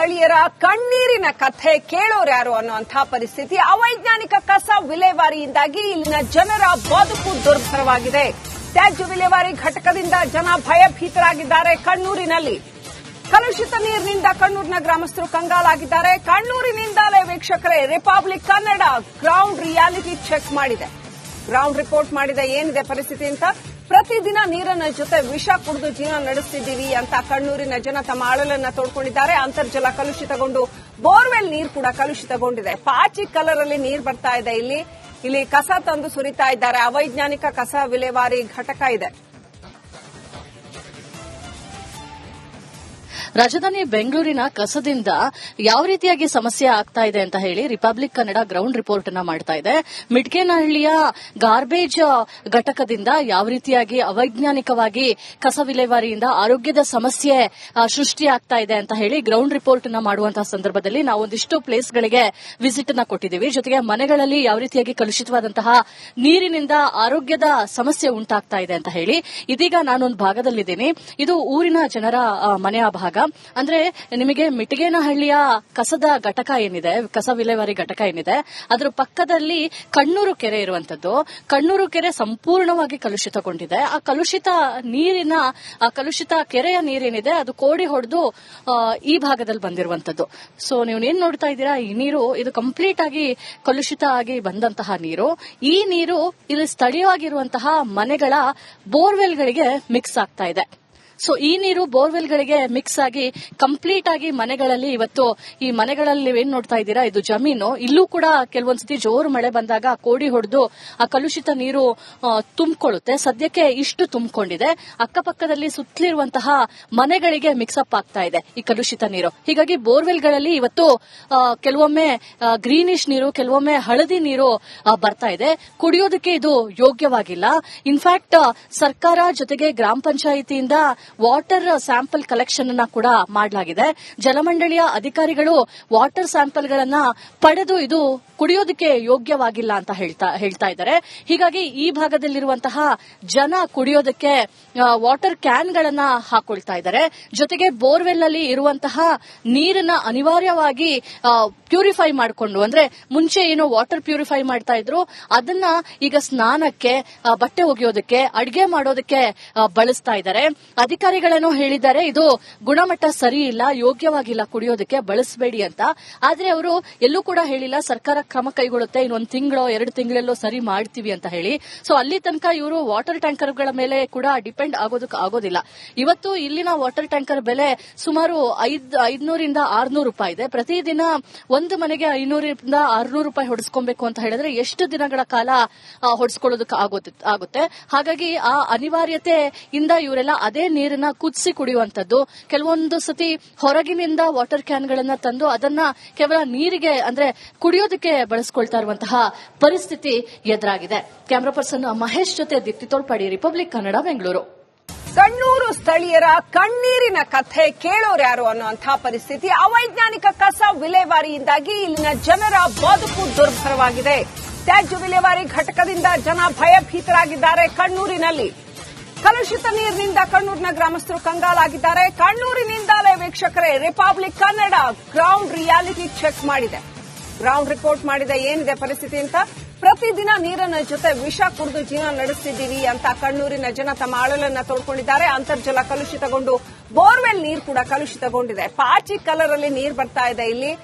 ಸ್ಥಳೀಯರ ಕಣ್ಣೀರಿನ ಕಥೆ ಕೇಳೋರ್ಯಾರು ಅನ್ನುವಂತಹ ಪರಿಸ್ಥಿತಿ. ಅವೈಜ್ಞಾನಿಕ ಕಸ ವಿಲೇವಾರಿಯಿಂದಾಗಿ ಇಲ್ಲಿನ ಜನರ ಬದುಕು ದುರ್ಭರವಾಗಿದೆ. ತ್ಯಾಜ್ಯ ವಿಲೇವಾರಿ ಘಟಕದಿಂದ ಜನ ಭಯಭೀತರಾಗಿದ್ದಾರೆ. ಕಣ್ಣೂರಿನಲ್ಲಿ ಕಲುಷಿತ ನೀರಿನಿಂದ ಕಣ್ಣೂರಿನ ಗ್ರಾಮಸ್ಥರು ಕಂಗಾಲಾಗಿದ್ದಾರೆ. ಕಣ್ಣೂರಿನಿಂದಲೇ ವೀಕ್ಷಕರೇ Republic Kannada ground reality check ಮಾಡಿದೆ. ಗ್ರೌಂಡ್ ರಿಪೋರ್ಟ್ ಮಾಡಿದೆ ಏನಿದೆ ಪರಿಸ್ಥಿತಿ ಅಂತ. ಪ್ರತಿದಿನ ನೀರಿನ ಜೊತೆ ವಿಷ ಕುಡಿದು ಜೀವನ ನಡೆಸುತ್ತಿದ್ದೀವಿ ಅಂತ ಕಣ್ಣೂರಿನ ಜನ ತಮ್ಮ ಅಳಲನ್ನ ತೋಡ್ಕೊಂಡಿದ್ದಾರೆ. ಅಂತರ್ಜಲ ಕಲುಷಿತಗೊಂಡು ಬೋರ್ವೆಲ್ ನೀರು ಕೂಡ ಕಲುಷಿತಗೊಂಡಿದೆ. ಪಾಚಿ ಕಲರ್ ಅಲ್ಲಿ ನೀರು ಬರ್ತಾ ಇದೆ. ಇಲ್ಲಿ ಕಸ ತಂದು ಸುರಿತಾ ಇದ್ದಾರೆ. ಅವೈಜ್ಞಾನಿಕ ಕಸ ವಿಲೇವಾರಿ ಘಟಕ ಇದೆ. ರಾಜಧಾನಿ ಬೆಂಗಳೂರಿನ ಕಸದಿಂದ ಯಾವ ರೀತಿಯಾಗಿ ಸಮಸ್ಯೆ ಆಗ್ತಾ ಇದೆ ಅಂತ ಹೇಳಿ ರಿಪಬ್ಲಿಕ್ ಕನ್ನಡ ಗ್ರೌಂಡ್ ರಿಪೋರ್ಟ್ ಅನ್ನ ಮಾಡ್ತಾ ಇದೆ. ಮಿಡ್ಕೇನಹಳ್ಳಿಯ ಗಾರ್ಬೇಜ್ ಘಟಕದಿಂದ ಯಾವ ರೀತಿಯಾಗಿ ಅವೈಜ್ಞಾನಿಕವಾಗಿ ಕಸ ವಿಲೇವಾರಿಯಿಂದ ಆರೋಗ್ಯದ ಸಮಸ್ಯೆ ಸೃಷ್ಟಿಯಾಗ್ತಾ ಇದೆ ಅಂತ ಹೇಳಿ ಗ್ರೌಂಡ್ ರಿಪೋರ್ಟ್ ಅನ್ನ ಮಾಡುವಂತಹ ಸಂದರ್ಭದಲ್ಲಿ ನಾವು ಒಂದಿಷ್ಟು ಪ್ಲೇಸ್ಗಳಿಗೆ ವಿಸಿಟ್ ಅನ್ನ ಕೊಟ್ಟಿದ್ದೀವಿ. ಜೊತೆಗೆ ಮನೆಗಳಲ್ಲಿ ಯಾವ ರೀತಿಯಾಗಿ ಕಲುಷಿತವಾದಂತಹ ನೀರಿನಿಂದ ಆರೋಗ್ಯದ ಸಮಸ್ಯೆ ಉಂಟಾಗ್ತಾ ಇದೆ ಅಂತ ಹೇಳಿ ಇದೀಗ ನಾನೊಂದು ಭಾಗದಲ್ಲಿದ್ದೀನಿ. ಇದು ಊರಿನ ಜನರ ಮನೆಯ ಭಾಗ. ಅಂದ್ರೆ ನಿಮಗೆ ಮಿಟಗೇನಹಳ್ಳಿಯ ಕಸದ ಘಟಕ ಏನಿದೆ, ಕಸ ವಿಲೇವಾರಿ ಘಟಕ ಏನಿದೆ, ಅದರ ಪಕ್ಕದಲ್ಲಿ ಕಣ್ಣೂರು ಕೆರೆ ಇರುವಂತದ್ದು. ಕಣ್ಣೂರು ಕೆರೆ ಸಂಪೂರ್ಣವಾಗಿ ಕಲುಷಿತಗೊಂಡಿದೆ. ಆ ಕಲುಷಿತ ಕೆರೆಯ ನೀರೇನಿದೆ ಅದು ಕೋಡಿ ಹೊಡೆದು ಈ ಭಾಗದಲ್ಲಿ ಬಂದಿರುವಂತದ್ದು. ಸೊ ನೀವು ಏನ್ ನೋಡ್ತಾ ಇದ್ದೀರಾ, ಈ ನೀರು ಇದು ಕಂಪ್ಲೀಟ್ ಆಗಿ ಕಲುಷಿತ ಆಗಿ ಬಂದಂತಹ ನೀರು. ಈ ನೀರು ಇಲ್ಲಿ ಸ್ಥಳೀಯವಾಗಿರುವಂತಹ ಮನೆಗಳ ಬೋರ್ವೆಲ್ಗಳಿಗೆ ಮಿಕ್ಸ್ ಆಗ್ತಾ ಇದೆ. ಸೊ ಈ ನೀರು ಬೋರ್ವೆಲ್ಗಳಿಗೆ ಮಿಕ್ಸ್ ಆಗಿ ಕಂಪ್ಲೀಟ್ ಆಗಿ ಮನೆಗಳಲ್ಲಿ ಇವತ್ತು ಈ ಮನೆಗಳಲ್ಲಿ ನೀವೇನ್ ನೋಡ್ತಾ ಇದ್ದೀರಾ, ಇದು ಜಮೀನು. ಇಲ್ಲೂ ಕೂಡ ಕೆಲವೊಂದ್ಸತಿ ಜೋರು ಮಳೆ ಬಂದಾಗ ಕೋಡಿ ಹೊಡೆದು ಆ ಕಲುಷಿತ ನೀರು ತುಂಬಿಕೊಳ್ಳುತ್ತೆ. ಸದ್ಯಕ್ಕೆ ಇಷ್ಟು ತುಂಬಿಕೊಂಡಿದೆ. ಅಕ್ಕಪಕ್ಕದಲ್ಲಿ ಸುತ್ತಲಿರುವಂತಹ ಮನೆಗಳಿಗೆ ಮಿಕ್ಸಪ್ ಆಗ್ತಾ ಇದೆ ಈ ಕಲುಷಿತ ನೀರು. ಹೀಗಾಗಿ ಬೋರ್ವೆಲ್ಗಳಲ್ಲಿ ಇವತ್ತು ಕೆಲವೊಮ್ಮೆ ಗ್ರೀನಿಶ್ ನೀರು, ಕೆಲವೊಮ್ಮೆ ಹಳದಿ ನೀರು ಬರ್ತಾ ಇದೆ. ಕುಡಿಯೋದಕ್ಕೆ ಇದು ಯೋಗ್ಯವಾಗಿಲ್ಲ. ಇನ್ಫ್ಯಾಕ್ಟ್ ಸರ್ಕಾರ ಜೊತೆಗೆ ಗ್ರಾಮ ಪಂಚಾಯಿತಿಯಿಂದ ವಾಟರ್ ಸ್ಯಾಂಪಲ್ ಕಲೆಕ್ಷನ್ ಅನ್ನ ಕೂಡ ಮಾಡಲಾಗಿದೆ. ಜಲಮಂಡಳಿಯ ಅಧಿಕಾರಿಗಳು ವಾಟರ್ ಸ್ಯಾಂಪಲ್ ಗಳನ್ನ ಪಡೆದು ಇದು ಕುಡಿಯೋದಕ್ಕೆ ಯೋಗ್ಯವಾಗಿಲ್ಲ ಅಂತ ಹೇಳ್ತಾ ಇದ್ದಾರೆ. ಹೀಗಾಗಿ ಈ ಭಾಗದಲ್ಲಿರುವಂತಹ ಜನ ಕುಡಿಯೋದಕ್ಕೆ ವಾಟರ್ ಕ್ಯಾನ್ ಗಳನ್ನ ಹಾಕೊಳ್ತಾ ಇದ್ದಾರೆ. ಜೊತೆಗೆ ಬೋರ್ವೆಲ್ ಅಲ್ಲಿ ಇರುವಂತಹ ನೀರನ್ನ ಅನಿವಾರ್ಯವಾಗಿ ಪ್ಯೂರಿಫೈ ಮಾಡಿಕೊಂಡು, ಅಂದ್ರೆ ಮುಂಚೆ ಏನು ವಾಟರ್ ಪ್ಯೂರಿಫೈ ಮಾಡ್ತಾ ಇದ್ರು ಅದನ್ನ ಈಗ ಸ್ನಾನಕ್ಕೆ, ಬಟ್ಟೆ ಒಗೆಯೋದಕ್ಕೆ, ಅಡಿಗೆ ಮಾಡೋದಕ್ಕೆ ಬಳಸ್ತಾ ಇದ್ದಾರೆ. ಅಧಿಕಾರಿಗಳನ್ನು ಹೇಳಿದ್ದಾರೆ ಇದು ಗುಣಮಟ್ಟ ಸರಿ ಇಲ್ಲ, ಯೋಗ್ಯವಾಗಿಲ್ಲ, ಕುಡಿಯೋದಕ್ಕೆ ಬಳಸಬೇಡಿ ಅಂತ. ಆದ್ರೆ ಅವರು ಎಲ್ಲೂ ಕೂಡ ಹೇಳಿಲ್ಲ ಸರ್ಕಾರ ಕ್ರಮ ಕೈಗೊಳ್ಳುತ್ತೆ, ಇನ್ನೊಂದು ತಿಂಗಳೋ 2 ತಿಂಗಳಲ್ಲೋ ಸರಿ ಮಾಡ್ತೀವಿ ಅಂತ ಹೇಳಿ. ಸೊ ಅಲ್ಲಿ ತನಕ ಇವರು ವಾಟರ್ ಟ್ಯಾಂಕರ್ಗಳ ಮೇಲೆ ಕೂಡ ಡಿಪೆಂಡ್ ಆಗೋದಿಲ್ಲ. ಇವತ್ತು ಇಲ್ಲಿನ ವಾಟರ್ ಟ್ಯಾಂಕರ್ ಬೆಲೆ ಸುಮಾರು 500ರಿಂದ 600 ರೂಪಾಯಿ ಇದೆ. ಪ್ರತಿದಿನ ಒಂದು ಮನೆಗೆ 500ರಿಂದ 600 ರೂಪಾಯಿ ಹೊಡೆಸ್ಕೊಬೇಕು ಅಂತ ಹೇಳಿದ್ರೆ ಎಷ್ಟು ದಿನಗಳ ಕಾಲ ಹೊಡೆಸ್ಕೊಳ್ಳೋದಕ್ಕೆ ಆಗುತ್ತೆ. ಹಾಗಾಗಿ ಆ ಅನಿವಾರ್ಯತೆಯಿಂದ ಇವರೆಲ್ಲ ಅದೇ ನೀರನ್ನ ಕುದಿಸಿ ಕುಡಿಯುವಂತದ್ದು. ಕೆಲವೊಂದು ಸತಿ ಹೊರಗಿನಿಂದ ವಾಟರ್ ಕ್ಯಾನ್ ಗಳನ್ನ ತಂದು ಅದನ್ನ ಕೇವಲ ನೀರಿಗೆ, ಅಂದ್ರೆ ಕುಡಿಯೋದಕ್ಕೆ ಬಳಸಿಕೊಳ್ತಾ ಇರುವಂತಹ ಪರಿಸ್ಥಿತಿ ಎದುರಾಗಿದೆ. ಕ್ಯಾಮರಾ ಪರ್ಸನ್ ಮಹೇಶ್ ಜೊತೆ ದೀಪ್ತಿ ತೋಳ್ಪಾಡಿ, ರಿಪಬ್ಲಿಕ್ ಕನ್ನಡ, ಬೆಂಗಳೂರು. ಕಣ್ಣೂರು ಸ್ಥಳೀಯರ ಕಣ್ಣೀರಿನ ಕಥೆ ಕೇಳೋರ್ಯಾರು ಅನ್ನುವಂತಹ ಪರಿಸ್ಥಿತಿ. ಅವೈಜ್ಞಾನಿಕ ಕಸ ವಿಲೇವಾರಿಯಿಂದಾಗಿ ಇಲ್ಲಿನ ಜನರ ಬದುಕು ದುರ್ಭರವಾಗಿದೆ. ತ್ಯಾಜ್ಯ ವಿಲೇವಾರಿ ಘಟಕದಿಂದ ಜನ ಭಯಭೀತರಾಗಿದ್ದಾರೆ. ಕಣ್ಣೂರಿನಲ್ಲಿ ಕಲುಷಿತ ನೀರಿನಿಂದ ಕಣ್ಣೂರಿನ ಗ್ರಾಮಸ್ಥರು ಕಂಗಾಲಾಗಿದ್ದಾರೆ. ಕಣ್ಣೂರಿನಿಂದಲೇ ವೀಕ್ಷಕರೇ Republic Kannada ground reality check ಮಾಡಿದೆ. ಗ್ರೌಂಡ್ ರಿಪೋರ್ಟ್ ಮಾಡಿದೆ ಏನಿದೆ ಪರಿಸ್ಥಿತಿ ಅಂತ. ಪ್ರತಿದಿನ ನೀರಿನ ಜೊತೆ ವಿಷ ಕುಡಿದು ಜೀವನ ನಡೆಸುತ್ತಿದ್ದೀವಿ ಅಂತ ಕಣ್ಣೂರಿನ ಜನ ತಮ್ಮ ಅಳಲನ್ನ ತೋಡ್ಕೊಂಡಿದ್ದಾರೆ. ಅಂತರ್ಜಲ ಕಲುಷಿತಗೊಂಡು ಬೋರ್ವೆಲ್ ನೀರು ಕೂಡ ಕಲುಷಿತಗೊಂಡಿದೆ. ಪಾಚಿ ಕಲರ್ ಅಲ್ಲಿ ನೀರು ಬರ್ತಾ ಇದೆ.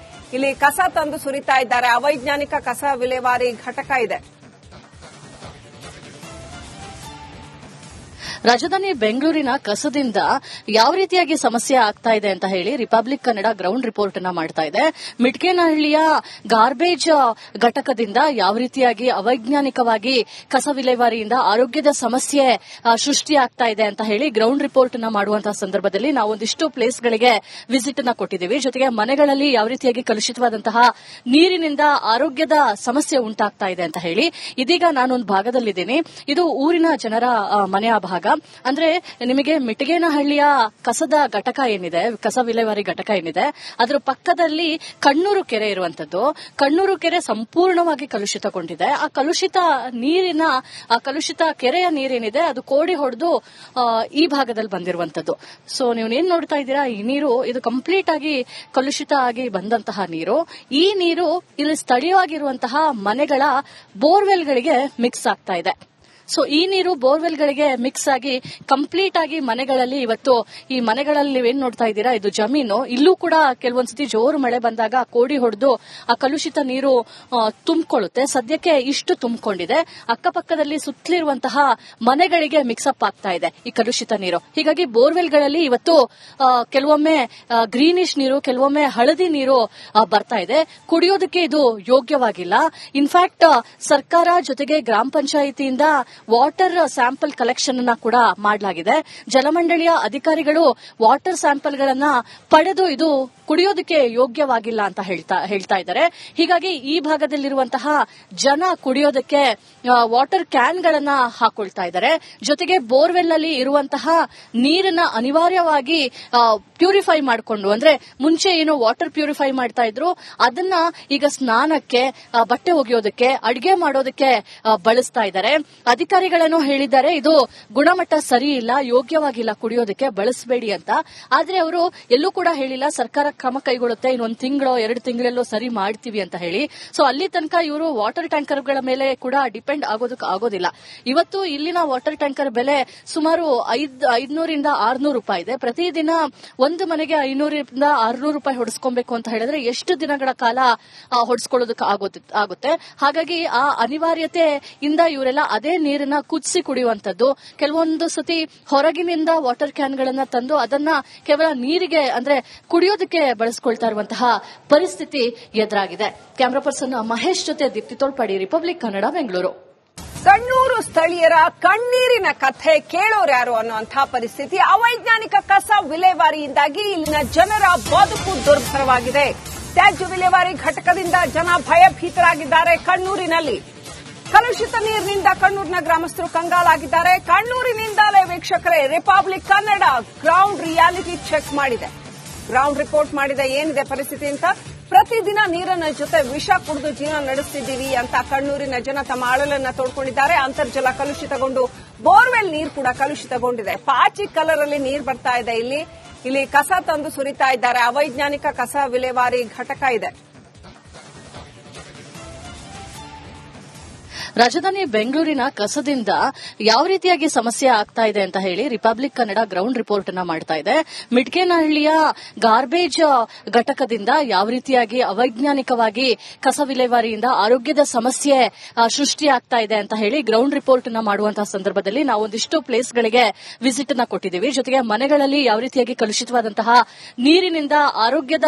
ಇಲ್ಲಿ ಕಸ ತಂದು ಸುರಿತಾ ಇದ್ದಾರೆ. ಅವೈಜ್ಞಾನಿಕ ಕಸ ವಿಲೇವಾರಿ ಘಟಕ ಇದೆ. ರಾಜಧಾನಿ ಬೆಂಗಳೂರಿನ ಕಸದಿಂದ ಯಾವ ರೀತಿಯಾಗಿ ಸಮಸ್ಯೆ ಆಗ್ತಾ ಇದೆ ಅಂತ ಹೇಳಿ ರಿಪಬ್ಲಿಕ್ ಕನ್ನಡ ಗ್ರೌಂಡ್ ರಿಪೋರ್ಟ್ ಅನ್ನ ಮಾಡ್ತಾ ಇದೆ. ಮಿಡ್ಕೇನಹಳ್ಳಿಯ ಗಾರ್ಬೇಜ್ ಘಟಕದಿಂದ ಯಾವ ರೀತಿಯಾಗಿ ಅವೈಜ್ಞಾನಿಕವಾಗಿ ಕಸ ವಿಲೇವಾರಿಯಿಂದ ಆರೋಗ್ಯದ ಸಮಸ್ಯೆ ಸೃಷ್ಟಿಯಾಗ್ತಾ ಇದೆ ಅಂತ ಹೇಳಿ ಗ್ರೌಂಡ್ ರಿಪೋರ್ಟ್ ಅನ್ನ ಮಾಡುವಂತಹ ಸಂದರ್ಭದಲ್ಲಿ ನಾವು ಒಂದಿಷ್ಟು ಪ್ಲೇಸ್ಗಳಿಗೆ ವಿಸಿಟ್ ಅನ್ನ ಕೊಟ್ಟಿದ್ದೀವಿ. ಜೊತೆಗೆ ಮನೆಗಳಲ್ಲಿ ಯಾವ ರೀತಿಯಾಗಿ ಕಲುಷಿತವಾದಂತಹ ನೀರಿನಿಂದ ಆರೋಗ್ಯದ ಸಮಸ್ಯೆ ಉಂಟಾಗ್ತಾ ಇದೆ ಅಂತ ಹೇಳಿ ಇದೀಗ ನಾನೊಂದು ಭಾಗದಲ್ಲಿದ್ದೀನಿ. ಇದು ಊರಿನ ಜನರ ಮನೆಯ ಭಾಗ. ಅಂದ್ರೆ ನಿಮಗೆ ಮಿಟಗೇನಹಳ್ಳಿಯ ಕಸದ ಘಟಕ ಏನಿದೆ, ಕಸ ವಿಲೇವಾರಿ ಘಟಕ ಏನಿದೆ, ಅದರ ಪಕ್ಕದಲ್ಲಿ ಕಣ್ಣೂರು ಕೆರೆ ಇರುವಂತದ್ದು. ಕಣ್ಣೂರು ಕೆರೆ ಸಂಪೂರ್ಣವಾಗಿ ಕಲುಷಿತಗೊಂಡಿದೆ. ಆ ಕಲುಷಿತ ಕೆರೆಯ ನೀರೇನಿದೆ ಅದು ಕೋಡಿ ಹೊಡೆದು ಈ ಭಾಗದಲ್ಲಿ ಬಂದಿರುವಂತದ್ದು. ಸೊ ನೀವು ಏನ್ ನೋಡ್ತಾ ಇದ್ದೀರಾ, ಈ ನೀರು ಇದು ಕಂಪ್ಲೀಟ್ ಆಗಿ ಕಲುಷಿತ ಆಗಿ ಬಂದಂತಹ ನೀರು. ಈ ನೀರು ಇಲ್ಲಿ ಸ್ಥಳೀಯವಾಗಿರುವಂತಹ ಮನೆಗಳ ಬೋರ್ವೆಲ್ಗಳಿಗೆ ಮಿಕ್ಸ್ ಆಗ್ತಾ ಇದೆ. ಸೊ ಈ ನೀರು ಬೋರ್ವೆಲ್ಗಳಿಗೆ ಮಿಕ್ಸ್ ಆಗಿ ಕಂಪ್ಲೀಟ್ ಆಗಿ ಮನೆಗಳಲ್ಲಿ ಇವತ್ತು ಈ ಮನೆಗಳಲ್ಲಿ ನೀವೇನ್ ನೋಡ್ತಾ ಇದ್ದೀರಾ, ಇದು ಜಮೀನು. ಇಲ್ಲೂ ಕೂಡ ಕೆಲವೊಂದ್ಸತಿ ಜೋರು ಮಳೆ ಬಂದಾಗ ಕೋಡಿ ಹೊಡೆದು ಆ ಕಲುಷಿತ ನೀರು ತುಂಬಿಕೊಳ್ಳುತ್ತೆ. ಸದ್ಯಕ್ಕೆ ಇಷ್ಟು ತುಂಬಿಕೊಂಡಿದೆ. ಅಕ್ಕಪಕ್ಕದಲ್ಲಿ ಸುತ್ತಲಿರುವಂತಹ ಮನೆಗಳಿಗೆ ಮಿಕ್ಸಪ್ ಆಗ್ತಾ ಇದೆ ಈ ಕಲುಷಿತ ನೀರು. ಹೀಗಾಗಿ ಬೋರ್ವೆಲ್ಗಳಲ್ಲಿ ಇವತ್ತು ಕೆಲವೊಮ್ಮೆ ಗ್ರೀನಿಶ್ ನೀರು, ಕೆಲವೊಮ್ಮೆ ಹಳದಿ ನೀರು ಬರ್ತಾ ಇದೆ. ಕುಡಿಯೋದಕ್ಕೆ ಇದು ಯೋಗ್ಯವಾಗಿಲ್ಲ. ಇನ್ಫ್ಯಾಕ್ಟ್ ಸರ್ಕಾರ ಜೊತೆಗೆ ಗ್ರಾಮ ಪಂಚಾಯಿತಿಯಿಂದ ವಾಟರ್ ಸ್ಯಾಂಪಲ್ ಕಲೆಕ್ಷನ್ ಅನ್ನ ಕೂಡ ಮಾಡಲಾಗಿದೆ. ಜಲಮಂಡಳಿಯ ಅಧಿಕಾರಿಗಳು ವಾಟರ್ ಸ್ಯಾಂಪಲ್ ಗಳನ್ನ ಪಡೆದು ಇದು ಕುಡಿಯೋದಕ್ಕೆ ಯೋಗ್ಯವಾಗಿಲ್ಲ ಅಂತ ಹೇಳ್ತಾ ಇದ್ದಾರೆ. ಹೀಗಾಗಿ ಈ ಭಾಗದಲ್ಲಿರುವಂತಹ ಜನ ಕುಡಿಯೋದಕ್ಕೆ ವಾಟರ್ ಕ್ಯಾನ್ ಗಳನ್ನ ಹಾಕೊಳ್ತಾ ಇದ್ದಾರೆ. ಜೊತೆಗೆ ಬೋರ್ವೆಲ್ ನಲ್ಲಿ ಇರುವಂತಹ ನೀರನ್ನ ಅನಿವಾರ್ಯವಾಗಿ ಪ್ಯೂರಿಫೈ ಮಾಡಿಕೊಂಡು, ಅಂದ್ರೆ ಮುಂಚೆ ಏನು ವಾಟರ್ ಪ್ಯೂರಿಫೈ ಮಾಡ್ತಾ ಇದ್ರು ಅದನ್ನ ಈಗ ಸ್ನಾನಕ್ಕೆ, ಬಟ್ಟೆ ಒಗೆಯೋದಕ್ಕೆ, ಅಡಿಗೆ ಮಾಡೋದಕ್ಕೆ ಬಳಸ್ತಾ ಇದ್ದಾರೆ. ಅಧಿಕಾರಿಗಳನ್ನು ಹೇಳಿದ್ದಾರೆ ಇದು ಗುಣಮಟ್ಟ ಸರಿ ಇಲ್ಲ, ಯೋಗ್ಯವಾಗಿಲ್ಲ, ಕುಡಿಯೋದಕ್ಕೆ ಬಳಸಬೇಡಿ ಅಂತ. ಆದ್ರೆ ಅವರು ಎಲ್ಲೂ ಕೂಡ ಹೇಳಿಲ್ಲ ಸರ್ಕಾರ ಕ್ರಮ ಕೈಗೊಳ್ಳುತ್ತೆ, ಇನ್ನೊಂದು ತಿಂಗಳೋ 2 ತಿಂಗಳಲ್ಲೋ ಸರಿ ಮಾಡ್ತೀವಿ ಅಂತ ಹೇಳಿ. ಸೊ ಅಲ್ಲಿ ತನಕ ಇವರು ವಾಟರ್ ಟ್ಯಾಂಕರ್ಗಳ ಮೇಲೆ ಕೂಡ ಡಿಪೆಂಡ್ ಆಗೋದಿಲ್ಲ. ಇವತ್ತು ಇಲ್ಲಿನ ವಾಟರ್ ಟ್ಯಾಂಕರ್ ಬೆಲೆ ಸುಮಾರು 500ರಿಂದ 600 ರೂಪಾಯಿ ಇದೆ. ಪ್ರತಿದಿನ ಒಂದು ಮನೆಗೆ 500ರಿಂದ 600 ರೂಪಾಯಿ ಹೊಡೆಸ್ಕೊಬೇಕು ಅಂತ ಹೇಳಿದ್ರೆ ಎಷ್ಟು ದಿನಗಳ ಕಾಲ ಹೊಡೆಸ್ಕೊಳ್ಳೋದಕ್ಕೆ ಆಗುತ್ತೆ. ಹಾಗಾಗಿ ಆ ಅನಿವಾರ್ಯತೆಯಿಂದ ಇವರೆಲ್ಲ ಅದೇ ನೀರನ್ನ ಕುದಿಸಿ ಕುಡಿಯುವಂತದ್ದು. ಕೆಲವೊಂದು ಸತಿ ಹೊರಗಿನಿಂದ ವಾಟರ್ ಕ್ಯಾನ್ ಗಳನ್ನ ತಂದು ಅದನ್ನ ಕೇವಲ ನೀರಿಗೆ, ಅಂದ್ರೆ ಕುಡಿಯೋದಕ್ಕೆ ಬಳಸಿಕೊಳ್ತಾ ಇರುವಂತಹ ಪರಿಸ್ಥಿತಿ ಎದುರಾಗಿದೆ. ಕ್ಯಾಮರಾ ಪರ್ಸನ್ ಮಹೇಶ್ ಜೊತೆ ದೀಪ್ತಿ ತೋಳ್ಪಾಡಿ, ರಿಪಬ್ಲಿಕ್ ಕನ್ನಡ, ಬೆಂಗಳೂರು. ಕಣ್ಣೂರು ಸ್ಥಳೀಯರ ಕಣ್ಣೀರಿನ ಕಥೆ ಕೇಳೋರ್ಯಾರು ಅನ್ನುವಂತಹ ಪರಿಸ್ಥಿತಿ. ಅವೈಜ್ಞಾನಿಕ ಕಸ ವಿಲೇವಾರಿಯಿಂದಾಗಿ ಇಲ್ಲಿನ ಜನರ ಬದುಕು ದುರ್ಭರವಾಗಿದೆ. ತ್ಯಾಜ್ಯ ವಿಲೇವಾರಿ ಘಟಕದಿಂದ ಜನ ಭಯಭೀತರಾಗಿದ್ದಾರೆ. ಕಣ್ಣೂರಿನಲ್ಲಿ ಕಲುಷಿತ ನೀರಿನಿಂದ ಕಣ್ಣೂರಿನ ಗ್ರಾಮಸ್ಥರು ಕಂಗಾಲಾಗಿದ್ದಾರೆ. ಕಣ್ಣೂರಿನಿಂದಲೇ ವೀಕ್ಷಕರೇ Republic Kannada ground reality check ಮಾಡಿದೆ, ಗ್ರೌಂಡ್ ರಿಪೋರ್ಟ್ ಮಾಡಿದೆ ಏನಿದೆ ಪರಿಸ್ಥಿತಿ ಅಂತ. ಪ್ರತಿದಿನ ನೀರನ್ನ ಜೊತೆ ವಿಷ ಕುಡಿದು ಜೀವನ ನಡೆಸ್ತಿದ್ದೀವಿ ಅಂತ ಕಣ್ಣೂರಿನ ಜನ ತಮ್ಮ ಅಳಲನ್ನ ತೋಡ್ಕೊಂಡಿದ್ದಾರೆ. ಅಂತರ್ಜಲ ಕಲುಷಿತಗೊಂಡು ಬೋರ್ವೆಲ್ ನೀರು ಕೂಡ ಕಲುಷಿತಗೊಂಡಿದೆ. ಪಾಚಿ ಕಲರ್ ಅಲ್ಲಿ ನೀರು ಬರ್ತಾ ಇದೆ. ಇಲ್ಲಿ ಕಸ ತಂದು ಸುರಿತಾ ಇದ್ದಾರೆ. ಅವೈಜ್ಞಾನಿಕ ಕಸ ವಿಲೇವಾರಿ ಘಟಕ ಇದೆ. ರಾಜಧಾನಿ ಬೆಂಗಳೂರಿನ ಕಸದಿಂದ ಯಾವ ರೀತಿಯಾಗಿ ಸಮಸ್ಯೆ ಆಗ್ತಾ ಇದೆ ಅಂತ ಹೇಳಿ ರಿಪಬ್ಲಿಕ್ ಕನ್ನಡ ಗ್ರೌಂಡ್ ರಿಪೋರ್ಟ್ ಅನ್ನ ಮಾಡ್ತಾ ಇದೆ. ಮಿಟಗೇನಹಳ್ಳಿಯ ಗಾರ್ಬೇಜ್ ಘಟಕದಿಂದ ಯಾವ ರೀತಿಯಾಗಿ ಅವೈಜ್ಞಾನಿಕವಾಗಿ ಕಸ ವಿಲೇವಾರಿಯಿಂದ ಆರೋಗ್ಯದ ಸಮಸ್ಯೆ ಸೃಷ್ಟಿಯಾಗ್ತಾ ಇದೆ ಅಂತ ಹೇಳಿ ಗ್ರೌಂಡ್ ರಿಪೋರ್ಟ್ ಅನ್ನ ಮಾಡುವಂತಹ ಸಂದರ್ಭದಲ್ಲಿ ನಾವು ಒಂದಿಷ್ಟು ಪ್ಲೇಸ್ಗಳಿಗೆ ವಿಸಿಟ್ ಅನ್ನ ಕೊಟ್ಟಿದ್ದೀವಿ. ಜೊತೆಗೆ ಮನೆಗಳಲ್ಲಿ ಯಾವ ರೀತಿಯಾಗಿ ಕಲುಷಿತವಾದಂತಹ ನೀರಿನಿಂದ ಆರೋಗ್ಯದ